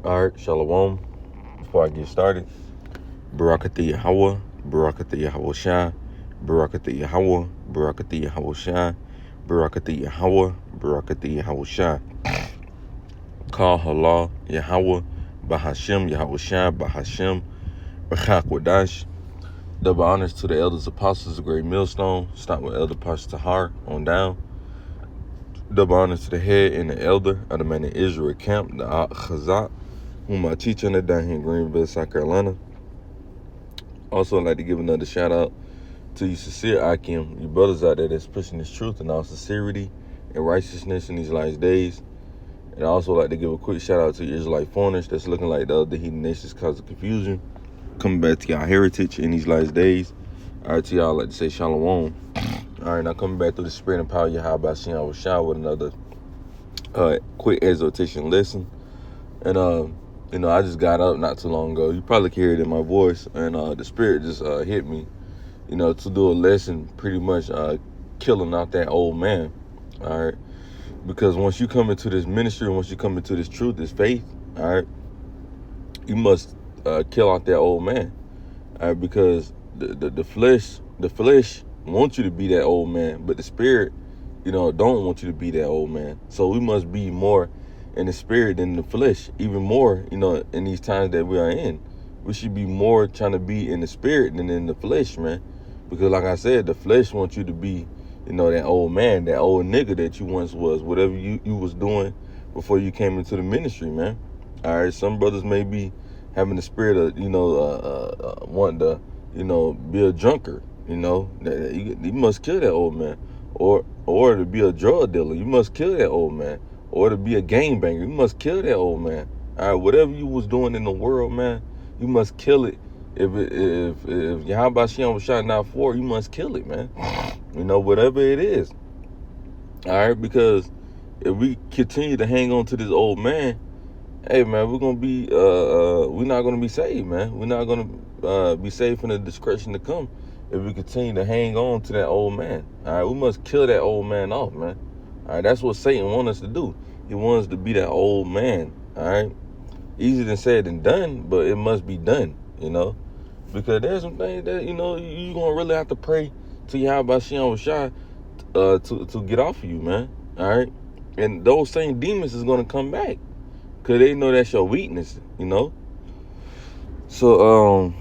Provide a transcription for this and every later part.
All right, Shalom. Before I get started, Barakatha Yahweh, Barakatha Yahweh Shai, Barakatha Yahweh, Barakatha Yahweh Shai, Barakatha Yahweh, Barakatha Yahweh Shai. Call Halal Yahweh, Bahashem Yahweh Shai, Bahashem, Bachak Wadash. Double honors to the elders, apostles, the great millstone. Start with Elder Pastor Tahar on down. Double honors to the head and the elder of the man in Israel camp, the Ak Chazak, whom I teach under down here in Greenville, South Carolina. Also, I'd like to give another shout out to you sincere Akim, you brothers out there that's pushing this truth in all sincerity and righteousness in these last days. And I also like to give a quick shout out to you Israelite foreigners that's looking like the other heathen nations causing confusion, coming back to y'all heritage in these last days. All right, to y'all, I'd like to say shalom. All right, now coming back through the spirit and power of Yahweh Shem Shah with another quick exhortation lesson. And I just got up not too long ago. You probably can hear it in my voice, and the spirit just hit me, to do a lesson, pretty much killing out that old man. All right, because once you come into this ministry, once you come into this truth, this faith, all right, you must kill out that old man. All right, because the flesh wants you to be that old man, but the spirit, don't want you to be that old man. So we must be more in the spirit than the flesh, even more, in these times that we are in. We should be more trying to be in the spirit than in the flesh, man. Because like I said, the flesh wants you to be, that old man, that old nigga that you once was, whatever you was doing before you came into the ministry, man. All right, some brothers may be having the spirit of, wanting to, be a drunkard, you must kill that old man. Or to be a drug dealer, you must kill that old man. Or to be a gangbanger, you must kill that old man. All right, whatever you was doing in the world, man, you must kill it. If Yahweh Shem was shot not for, you must kill it, man. Whatever it is. All right, because if we continue to hang on to this old man, hey, man, we're gonna be we're not gonna be saved, man. We're not gonna be saved from the discretion to come if we continue to hang on to that old man. All right, we must kill that old man off, man. All right, that's what Satan wants us to do. He wants us to be that old man. All right, easier than said than done, but it must be done. Because there's some things that you're gonna really have to pray to Yahweh Shem Shah to get off of you, man. All right, and those same demons is gonna come back because they know that's your weakness. So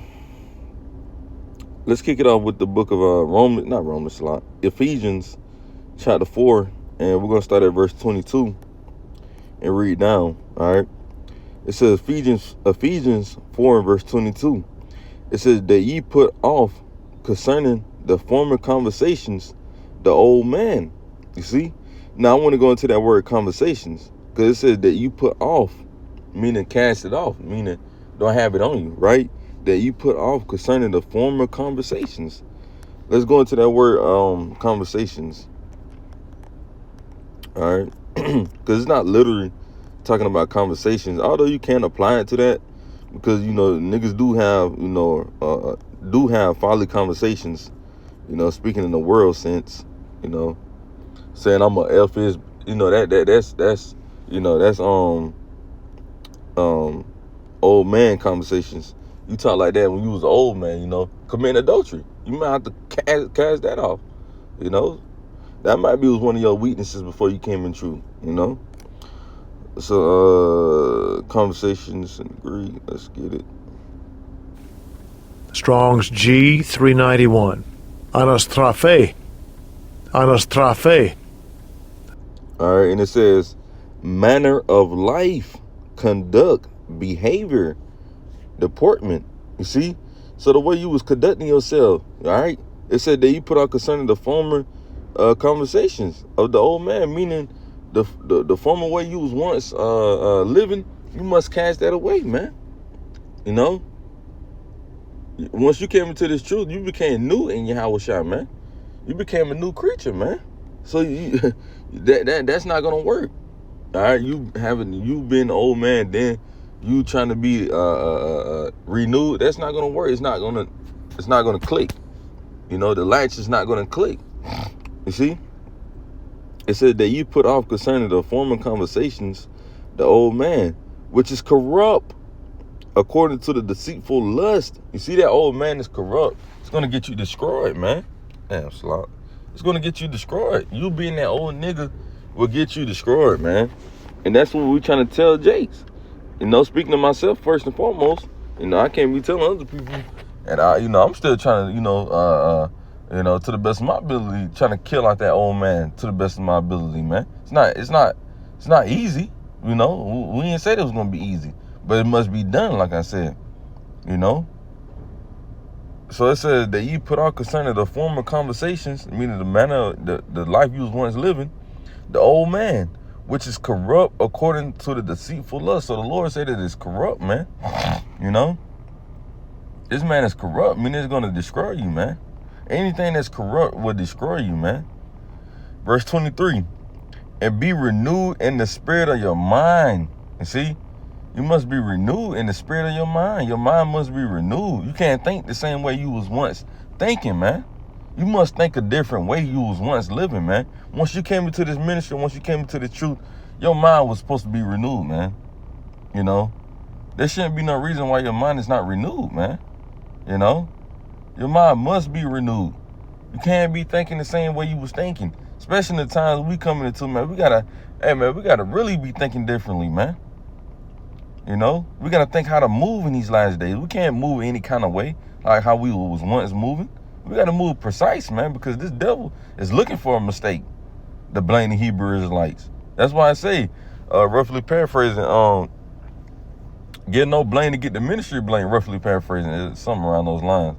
let's kick it off with the book of Ephesians chapter 4, and we're gonna start at verse 22 and read down. All right, it says Ephesians 4 and verse 22. It says that ye put off concerning the former conversations the old man. You see? Now I want to go into that word conversations, because it says that you put off, meaning cast it off, meaning don't have it on you, right? That you put off concerning the former conversations. Let's go into that word conversations. All right, because it's not literally talking about conversations, although you can apply it to that, because niggas do have folly conversations, speaking in the world sense, saying I'm a F is, that's old man conversations. You talk like that when you was an old man, committing adultery. You might have to cast that off. That might be one of your weaknesses before you came in truth. So conversations in Greek. Let's get it. Strong's G 391. Anastrophe. All right, and it says manner of life, conduct, behavior, deportment. You see? So the way you was conducting yourself, all right? It said that you put out concerning the former conversations of the old man, meaning the former way you was once living, you must cast that away, man. Once you came into this truth, you became new in Yahweh Shai, man. You became a new creature, man. So that's not gonna work. All right, you been old man, then you trying to be renewed. That's not gonna work. It's not gonna click. The latch is not gonna click. You see? It said that you put off concerning the former conversations the old man, which is corrupt according to the deceitful lust. You see, that old man is corrupt. It's going to get you destroyed, man. Damn, slot. It's going to get you destroyed. You being that old nigga will get you destroyed, man. And that's what we're trying to tell Jakes. You know, speaking to myself first and foremost, you know, I can't be telling other people. And I'm still trying to, to the best of my ability, trying to kill out that old man to the best of my ability, man. It's not easy, you know. We didn't say it was gonna be easy, but it must be done, like I said, you know. So it says that ye put off concerning the former conversations, meaning the manner, the life you was once living, the old man, which is corrupt according to the deceitful lust. So the Lord said that it's corrupt, man. You know, this man is corrupt. I mean, it's gonna destroy you, man. Anything that's corrupt will destroy you, man. Verse 23, and be renewed in the spirit of your mind. You see, you must be renewed in the spirit of your mind. Your mind must be renewed. You can't think the same way you was once thinking, man. You must think a different way you was once living, man. Once you came into this ministry, once you came into the truth, your mind was supposed to be renewed, man. You know, there shouldn't be no reason why your mind is not renewed, man. You know, your mind must be renewed. You can't be thinking the same way you was thinking, especially in the times we coming into, man. We gotta really be thinking differently, man. You know, we gotta think how to move in these last days. We can't move any kind of way like how we was once moving. We gotta move precise, man, because this devil is looking for a mistake to blame the Hebrew Israelites. That's why I say, roughly paraphrasing, get no blame to get the ministry blame, roughly paraphrasing, it's something around those lines.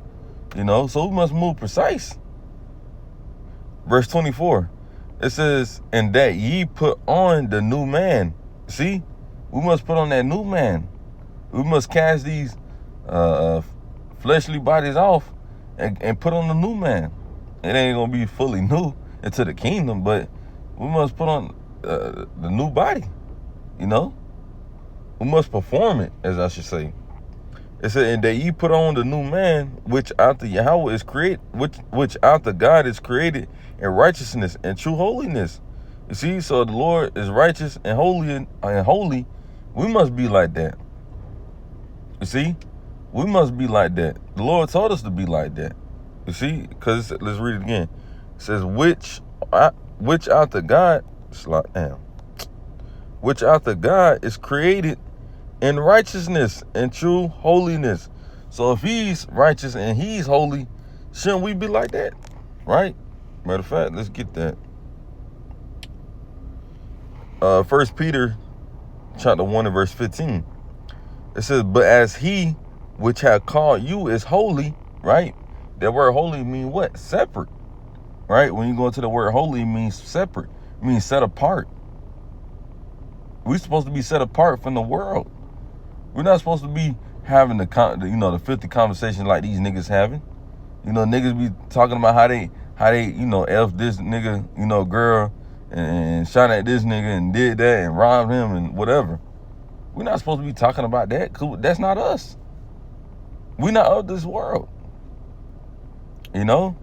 You know, so we must move precise. Verse 24, it says, and that ye put on the new man. See, we must put on that new man. We must cast these fleshly bodies off and put on the new man. It ain't gonna be fully new into the kingdom, but we must put on the new body. You know, we must perform it, as I should say. It said, and that ye put on the new man, which after Yahweh is created, which after God is created in righteousness and true holiness. You see, so the Lord is righteous and holy. We must be like that. You see, we must be like that. The Lord told us to be like that. You see, because let's read it again. It says, which after God, which after God is created in righteousness and true holiness. So if he's righteous and he's holy, shouldn't we be like that? Right? Matter of fact, let's get that. 1 Peter chapter 1 and verse 15. It says, but as he which hath called you is holy, right? That word holy means what? Separate. Right? When you go into the word holy, it means separate. It means set apart. We're supposed to be set apart from the world. We're not supposed to be having the 50 conversations like these niggas having. You know, niggas be talking about how they F this nigga, girl, and shot at this nigga and did that and robbed him and whatever. We're not supposed to be talking about that, because that's not us. We're not of this world. You know?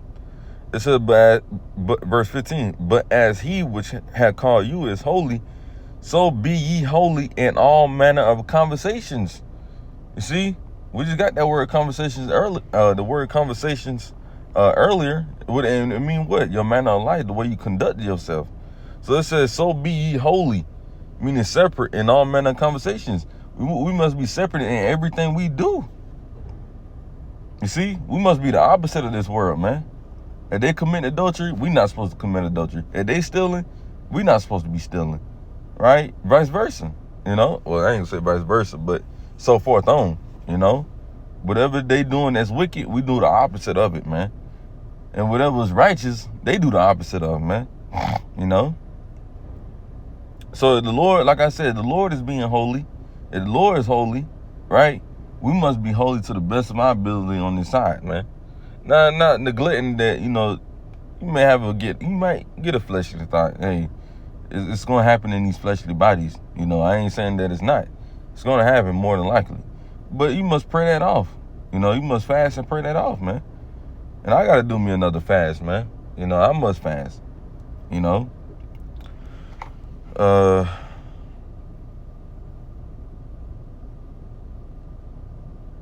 It says, but verse 15, but as he which had called you is holy, so be ye holy in all manner of conversations. You see, we just got that word conversations earlier. The word conversations earlier. And it mean what? Your manner of life, the way you conduct yourself. So it says, so be ye holy, meaning separate in all manner of conversations. We must be separate in everything we do. You see, we must be the opposite of this world, man. If they commit adultery, we not supposed to commit adultery. If they stealing, we not supposed to be stealing. Right? Vice versa. You know? Well, I ain't gonna say vice versa, but so forth on. You know? Whatever they doing that's wicked, we do the opposite of it, man. And whatever's righteous, they do the opposite of, man. You know? So the Lord, like I said, the Lord is being holy. If the Lord is holy, right? We must be holy to the best of my ability on this side, man. Not neglecting that, you might get a fleshly thought. Hey, it's going to happen in these fleshly bodies. You know, I ain't saying that it's not. It's going to happen more than likely. But you must pray that off. You know, you must fast and pray that off, man. And I got to do me another fast, man. You know, I must fast. You know.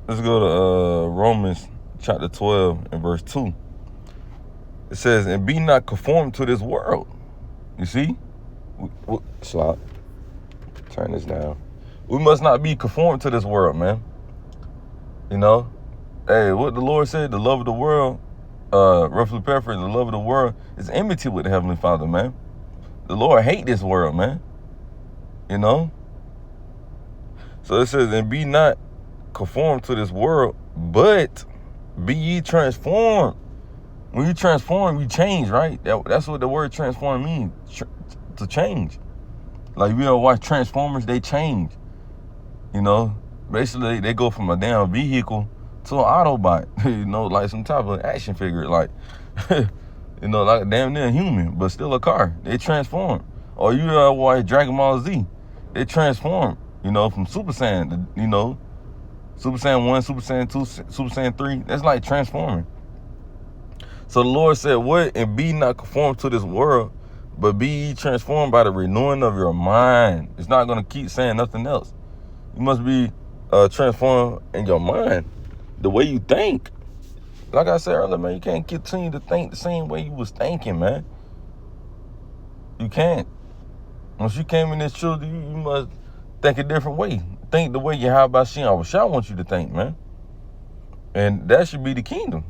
Let's go to Romans chapter 12 and verse 2. It says, and be not conformed to this world. You see? Slop. Turn this down. We must not be conformed to this world, man. You know? Hey, what the Lord said, the love of the world, roughly paraphrased, the love of the world is enmity with the Heavenly Father, man. The Lord hate this world, man. You know? So it says, and be not conformed to this world, but be ye transformed. When you transform, you change, right? That's what the word transform means, to change. Like, you ever watch Transformers, they change. You know? Basically, they go from a damn vehicle to an Autobot. You know, like some type of action figure. Like, you know, like damn near human, but still a car. They transform. Or you ever watch Dragon Ball Z, they transform. You know, from Super Saiyan to, you know, Super Saiyan 1, Super Saiyan 2, Super Saiyan 3. That's like transforming. So the Lord said, what? And be not conformed to this world, but be ye transformed by the renewing of your mind. It's not going to keep saying nothing else. You must be transformed in your mind, the way you think. Like I said earlier, man, you can't continue to think the same way you was thinking, man. You can't. Once you came in this truth, you must think a different way. Think the way Yahweh Shai wants you to think, man. And that should be the kingdom.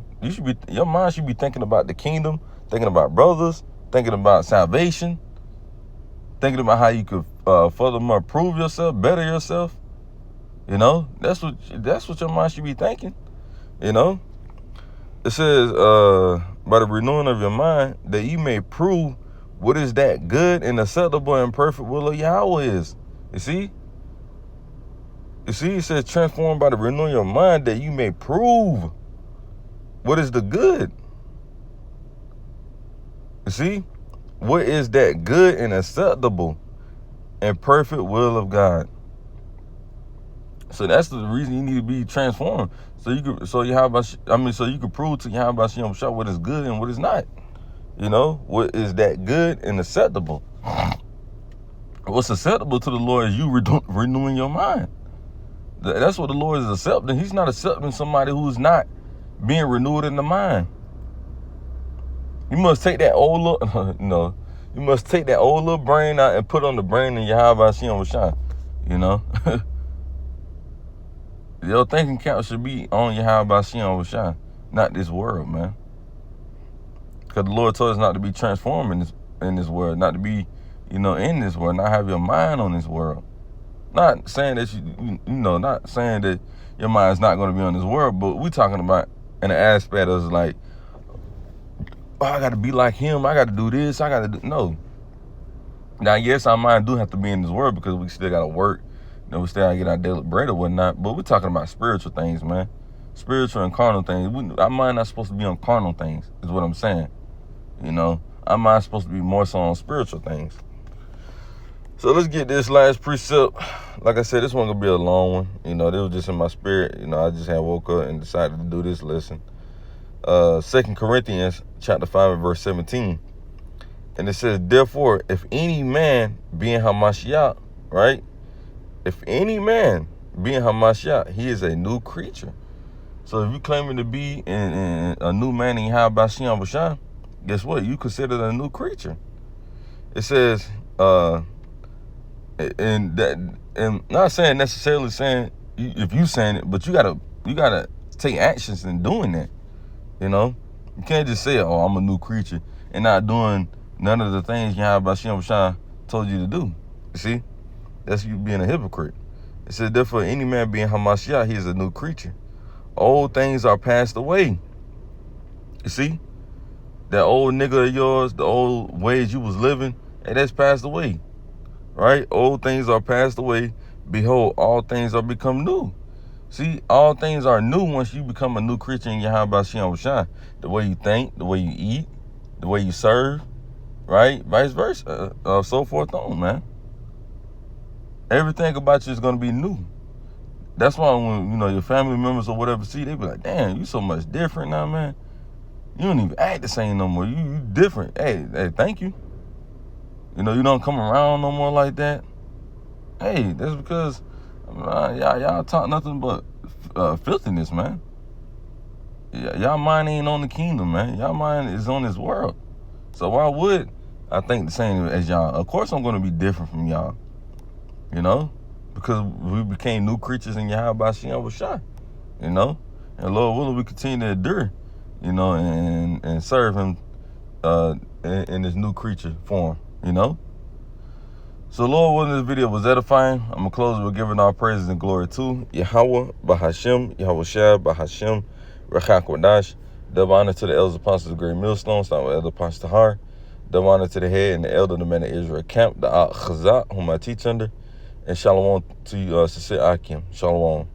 Your mind should be thinking about the kingdom, thinking about brothers, thinking about salvation, thinking about how you could furthermore improve yourself, better yourself. You know, that's what your mind should be thinking. You know, it says by the renewing of your mind, that you may prove what is that good and acceptable and perfect will of Yahweh is. You see, it says transformed by the renewing of your mind, that you may prove what is the good. You see, what is that good and acceptable and perfect will of God. So that's the reason you need to be transformed. So you can prove to Yahweh Shai what is good and what is not. You know, what is that good and acceptable. What's acceptable to the Lord is you renewing your mind. That's what the Lord is accepting. He's not accepting somebody who's not being renewed in the mind. You must take that old little, you must take that old little brain out and put on the brain of Yahweh Shai. You know. Your thinking cap should be on Yahweh Shai, not this world, man. Because the Lord told us not to be transformed in this world, not to be, in this world, not have your mind on this world. Not saying that not saying that your mind's not going to be on this world, but we're talking about in the aspect of like, oh, I got to be like him, I got to do this, I got to do, no. Now, yes, our mind do have to be in this world because we still got to work. We still gotta get our daily bread or whatnot, but we're talking about spiritual things, man. Spiritual and carnal things. Our mind not supposed to be on carnal things, is what I'm saying. Our mind's supposed to be more so on spiritual things. So let's get this last precept. Like I said, this one gonna be a long one. It was just in my spirit. I just had woke up and decided to do this lesson. 2 Corinthians chapter 5 and verse 17. And it says, therefore, if any man be in Hamashiach, right? If any man be in Hamashiach, he is a new creature. So if you claiming to be a new man in Yahweh Shai, guess what? You considered a new creature. It says, and not saying necessarily saying if you saying it, but you gotta take actions in doing that. You can't just say, oh, I'm a new creature, and not doing none of the things Yahweh Shai told you to do. You see? That's you being a hypocrite. It says, therefore, any man being Hamashiach, he is a new creature. Old things are passed away. You see? That old nigga of yours, the old ways you was living, hey, that's passed away. Right? Old things are passed away. Behold, all things are become new. See, all things are new once you become a new creature in Yahweh Shai. The way you think, the way you eat, the way you serve, right? Vice versa. So forth on, man. Everything about you is going to be new. That's why when, your family members or whatever see, they be like, damn, you so much different now, man. You don't even act the same no more. You different. Hey, thank you. You don't come around no more like that. Hey, that's because y'all talk nothing but filthiness, man. Y'all mind ain't on the kingdom, man. Y'all mind is on this world. So why would I think the same as y'all? Of course I'm going to be different from y'all, you know, because we became new creatures in Yahweh Shem Shai, you know, and Lord willing we continue to endure, you know, and serve him in this new creature form, you know. So Lord willing, this video was edifying. I'm going to close with giving our praises and glory to Yahweh Bahashem, Yahweh Shai Bahashem, Rachak Wadash. Double honor to the elders apostles of Great Millstone, starting with Elder Apostle Tahar. Double honor to the head and the elder of the men of Israel camp, the Chazak, whom I teach under. And shalom to you, Sisir Akim. Shalom.